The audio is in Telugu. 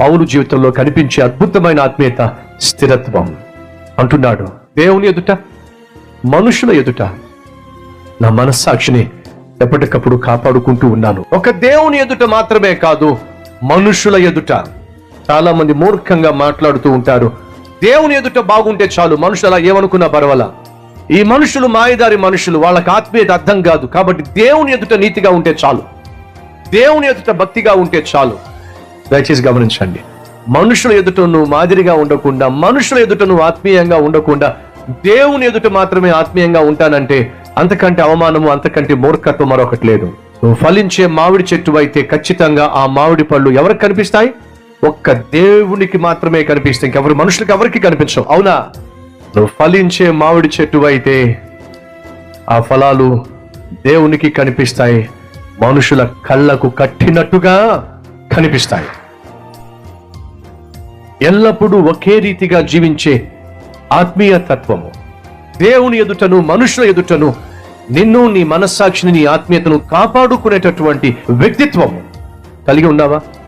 పౌలు జీవితంలో కనిపించే అద్భుతమైన ఆత్మీయత స్థిరత్వం. అంటున్నాడు, దేవుని ఎదుట, మనుషుల ఎదుట నా మనస్సాక్షిని ఎప్పటికప్పుడు కాపాడుకుంటూ ఉన్నాను. ఒక దేవుని ఎదుట మాత్రమే కాదు, మనుషుల ఎదుట. చాలా మంది మూర్ఖంగా మాట్లాడుతూ ఉంటారు, దేవుని ఎదుట బాగుంటే చాలు, మనుషులు అలా ఏమనుకున్నా పర్వాలా. ఈ మనుషులు మాయదారి మనుషులు, వాళ్ళకి ఆత్మీయత అర్థం కాదు. కాబట్టి దేవుని ఎదుట నీతిగా ఉంటే చాలు, దేవుని ఎదుట భక్తిగా ఉంటే చాలు. దయచేసి గమనించండి, మనుషుల ఎదుట నువ్వు మాదిరిగా ఉండకుండా, మనుషుల ఎదుట నువ్వు ఆత్మీయంగా ఉండకుండా, దేవుని ఎదుట మాత్రమే ఆత్మీయంగా ఉంటానంటే అంతకంటే అవమానము, అంతకంటే మూర్ఖత్వం మరొకటి లేదు. నువ్వు ఫలించే మామిడి చెట్టు అయితే ఖచ్చితంగా ఆ మామిడి పళ్ళు ఎవరికి కనిపిస్తాయి? ఒక్క దేవునికి మాత్రమే కనిపిస్తాయి, ఇంకెవరు మనుషులకు ఎవరికి కనిపించవు. అవునా? నువ్వు ఫలించే మామిడి చెట్టు అయితే ఆ ఫలాలు దేవునికి కనిపిస్తాయి, మనుషుల కళ్ళకు కట్టినట్టుగా కనిపిస్తాయి. ఎల్లప్పుడూ ఒకే రీతిగా జీవించే ఆత్మీయ తత్వము, దేవుని ఎదుటను మనుషుల ఎదుటను నిన్ను, నీ మనస్సాక్షిని, నీ ఆత్మీయతను కాపాడుకునేటటువంటి వ్యక్తిత్వము కలిగి ఉన్నావా?